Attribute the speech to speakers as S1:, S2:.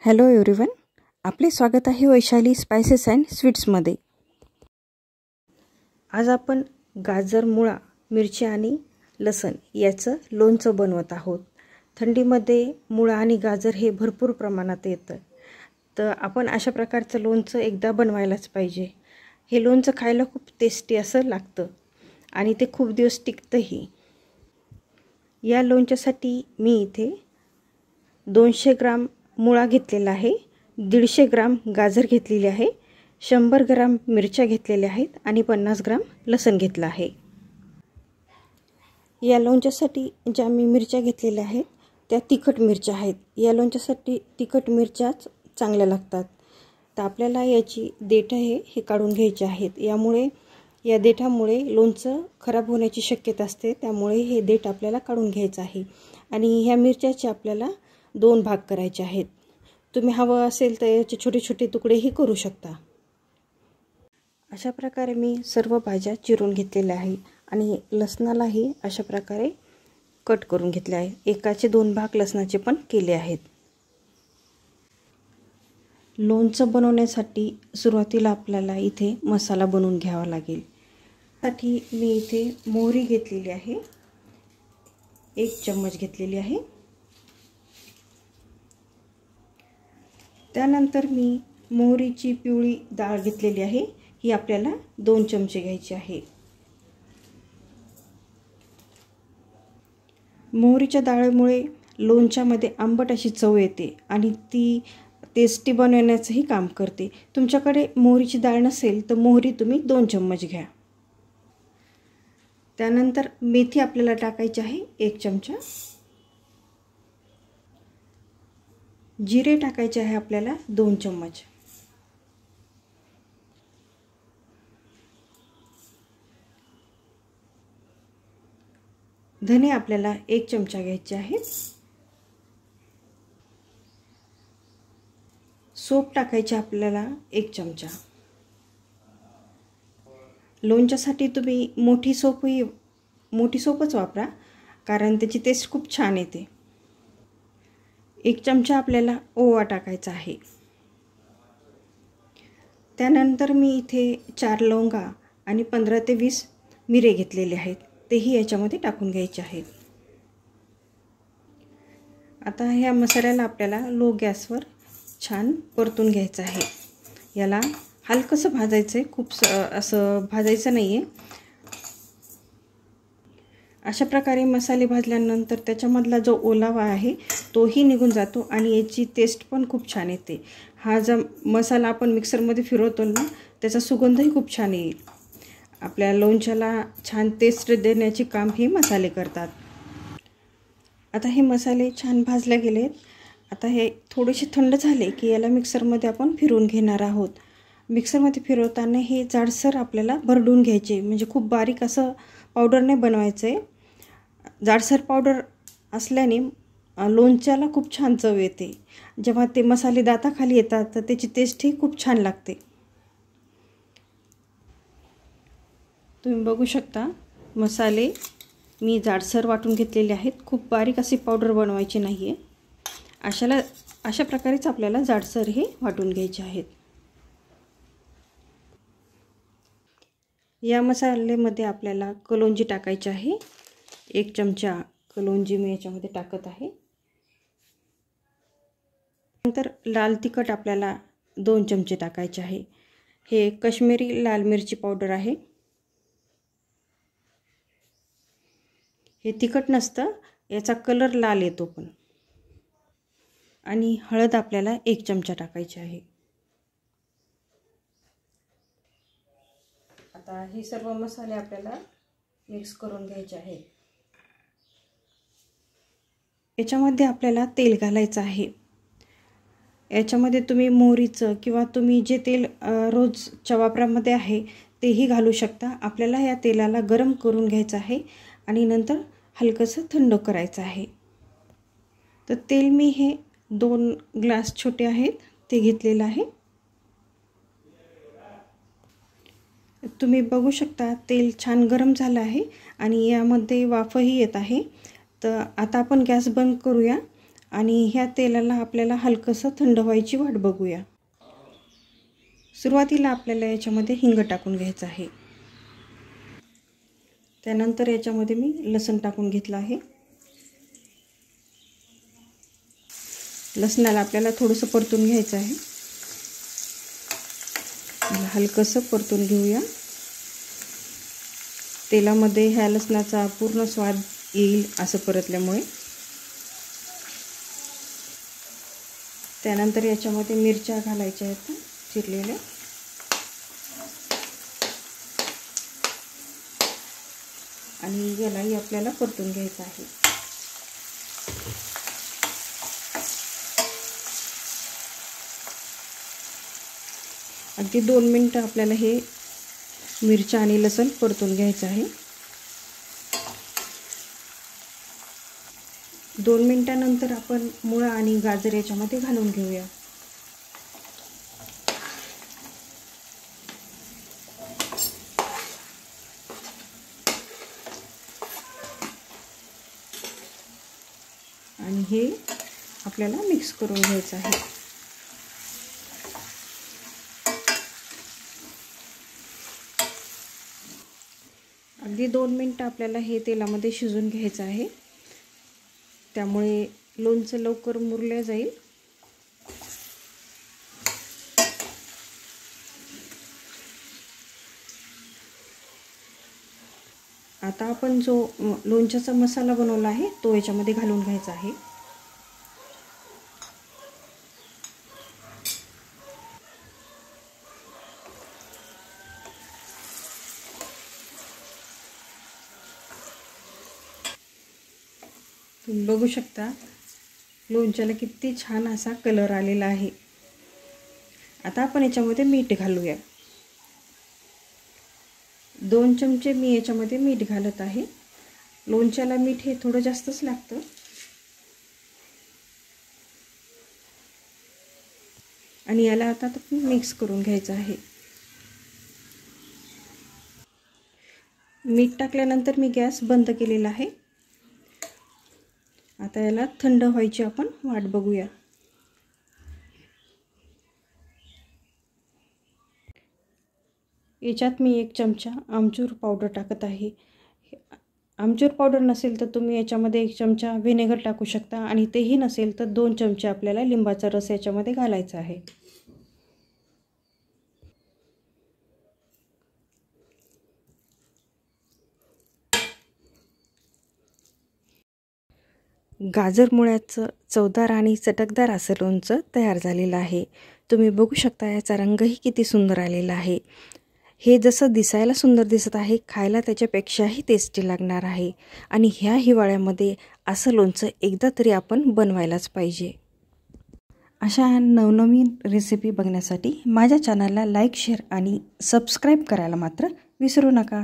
S1: Hello everyone, आपले स्वागत आहे वैशाली स्पाइसेस अँड स्वीट्समध्ये। आज आपण गाजर, मुळा, मिरची आणि लसण याचं लोणचं बनवत आहोत। थंडीमध्ये मुळा आणि गाजर हे भरपूर प्रमाणात येतं, तर आपण अशा प्रकारचं लोणचं एकदा बनवायलाच पाहिजे। हे लोणचं खायला खूप टेस्टी असं लागतं आणि ते खूप दिवस टिकतंही। या लोणच्यासाठी मी इथे 200 ग्राम मुळा घेतलेला आहे, 150 ग्राम गाजर घेतलेले आहे, 100 ग्राम मिरच्या घेतलेल्या आहेत आणि 50 ग्राम लसण घेतला आहे। या लोणच्यासाठी ज्या मी मिरच्या घेतलेल्या आहेत त्या तिखट मिरच्या आहेत। या लोणच्यासाठी तिखट मिरच्याच चांगल्या लागतात। तर आपल्याला याची देठ आहे हे काढून घ्यायचे आहेत। यामुळे या देठामुळे लोणचं खराब होण्याची शक्यता असते, त्यामुळे हे देठ आपल्याला काढून घ्यायचं आहे। आणि ह्या मिरच्याचे आपल्याला 2 भाग करायचे आहेत। तुम्ही हवं असेल तर याचे छोटे छोटे तुकडेही करू शकता। अशा प्रकारे मी सर्व भाज्या चिरून घेतलेल्या आहे आणि लसणालाही अशा प्रकारे कट करून घेतले आहे। एकाचे 2 भाग लसणाचे पण केले आहेत। लोणचं बनवण्यासाठी सुरुवातीला आपल्याला इथे मसाला बनवून घ्यावा लागेल। त्यासाठी मी इथे मोहरी घेतलेली आहे, 1 चम्मच घेतलेली आहे। त्यानंतर मी मोहरीची पिवळी डाळ घेतलेली आहे, ही आपल्याला 2 चमचे घ्यायची आहे। मोहरीच्या डाळीमुळे लोणच्यामध्ये आंबट अशी चव येते आणि ती टेस्टी बनवण्याचंही काम करते। तुमच्याकडे मोहरीची डाळ नसेल तर मोहरी तुम्ही 2 चम्मच घ्या। त्यानंतर मेथी आपल्याला टाकायची आहे 1 चमचा, जिरे टाकायचे आहे आपल्याला 2 चम्मच, धने आपल्याला 1 चमचा घ्यायचे आहे, सोप टाकायचे आपल्याला 1 चमचा। लोणच्यासाठी तुम्ही मोठी सोपच वापरा, कारण त्याची टेस्ट खूप छान येते। 1 चमचा आपल्याला ओवा टाकायचा आहे। त्यानंतर मी इथे 4 लवंगा आणि 15 ते 20 मिरे घेतलेले आहेत, तेही याच्यामध्ये टाकून घ्यायचे आहेत। आता ह्या मसाल्याला आपल्याला लो गॅसवर छान परतून घ्यायचं आहे। याला हलकंसं भाजायचं आहे, खूप असं भाजायचं नाही आहे। अशा प्रकारे मसाले भाजल्यानंतर त्याच्यामधला जो ओलावा आहे तोही निघून जातो आणि याची टेस्ट पण खूप छान येते। हा जो मसाला आपण मिक्सरमध्ये फिरवतो ना, त्याचा सुगंधही खूप छान येईल। आपल्या लोणच्याला छान टेस्ट देण्याचे काम हे मसाले करतात। आता हे मसाले छान भाजले गेलेत। आता हे थोडेसे थंड झाले की याला मिक्सरमध्ये आपण फिरवून घेणार आहोत। मिक्सरमध्ये फिरवताना हे जाडसर आपल्याला भरडून घ्यायचे, म्हणजे खूप बारीक असं पावडर नाही बनवायचं आहे। जाडसर पावडर असल्याने लोणच्याला खूप छान चव येते। जेव्हा ते मसाले दाताखाली येतात तर त्याची टेस्टही खूप छान लागते। तुम्ही बघू शकता मसाले मी जाडसर वाटून घेतलेले आहेत, खूप बारीक अशी पावडर बनवायची नाही आहे। अशा प्रकारेच आपल्याला जाडसर हे वाटून घ्यायचे आहेत। या मसाल्यामध्ये आपल्याला कलोंजी टाकायची आहे, 1 चमचा कलोंजी मी याच्यामध्ये टाकत आहे। नंतर लाल तिखट आपल्याला 2 चमचे टाकायचे आहे। हे काश्मीरी लाल मिरची पावडर आहे। हे तिखट नसतं, याचा कलर लाल येतो पण। आणि हळद आपल्याला 1 चमचा टाकायची आहे। आता हे सर्व मसाले आपल्याला मिक्स करून घ्यायचे आहेत। याच्यामध्ये आपल्याला तेल घालायचं आहे। याच्यामध्ये तुम्ही मोहरीचं किंवा तुम्ही जे तेल रोजच्या वापरामध्ये आहे तेही घालू शकता। आपल्याला या तेलाला गरम करून घ्यायचं आहे आणि नंतर हलकंसं थंड करायचं आहे। तर तेल मी हे 2 ग्लास छोटे आहेत ते घेतलेलं आहे। तुम्ही बघू शकता तेल छान गरम झालं आहे आणि यामध्ये वाफही येत आहे। तर आता आपण गॅस बंद करूया आणि ह्या तेलाला आपल्याला हलकंसं थंड व्हायची वाट बघूया। सुरुवातीला आपल्याला याच्यामध्ये हिंग टाकून घ्यायचं आहे। त्यानंतर याच्यामध्ये मी लसूण टाकून घेतलं आहे। लसणाला आपल्याला थोडंसं परतून घ्यायचं आहे। हलकंसं परतून घेऊया। तेलामध्ये ह्या लसणाचा पूर्ण स्वाद येईल असं परतल्यामुळे। त्यानंतर याच्यामध्ये मिरच्या घालायच्या आहेत चिरलेल्या। आणि यालाही आपल्याला परतून घ्यायचं आहे। अगदी 2 मिनिटं आपल्याला हे मिरच्या आणि लसूण परतून घ्यायचं आहे। 2 मिनिटांनंतर आपण मुळा आणि गाजर याच्यामध्ये घालून घेऊया। आणि हे आपल्याला मिक्स करून घ्यायचं आहे। अगदी 2 मिनिटं आपल्याला हे तेलामध्ये शिजवून घ्यायचं आहे। त्यामुळे लोणचं लवकर मुरलं जाईल। आता आपण जो लोणच्याचा मसाला बनवला आहे तो याच्यामध्ये घालून घ्यायचा आहे। तुम्ही बघू शकता लोणच्याला किती छान असा कलर आलेला आहे। आता आपण याच्यामध्ये मीठ घालूया। 2 चमचे मी याच्यामध्ये मीठ घालत आहे। लोणच्याला मीठ हे थोडं जास्तच लागतं। आणि याला आता मिक्स करून घ्यायचं आहे। मीठ टाकल्यानंतर मी गॅस बंद केलेला आहे। आता याला थंड व्हायची आपण वाट बघूया। याच्यात मी 1 चमचा आमचूर पावडर टाकत आहे। आमचूर पावडर नसेल तर तुम्ही याच्यामध्ये 1 चमचा व्हिनेगर टाकू शकता आणि तेही नसेल तर 2 चमचे आपल्याला लिंबाचा रस याच्यामध्ये घालायचा आहे। गाजर मुळ्याचं चवदार आणि चटकदार असं लोणचं तयार झालेलं आहे। तुम्ही बघू शकता याचा रंगही किती सुंदर आलेला आहे। हे जसं दिसायला सुंदर दिसत आहे, खायला त्याच्यापेक्षाही टेस्टी लागणार आहे। आणि ह्या हिवाळ्यामध्ये असं लोणचं एकदा तरी आपण बनवायलाच पाहिजे। अशा नवनवीन रेसिपी बघण्यासाठी माझ्या चॅनलला लाईक, शेअर आणि सबस्क्राईब करायला मात्र विसरू नका।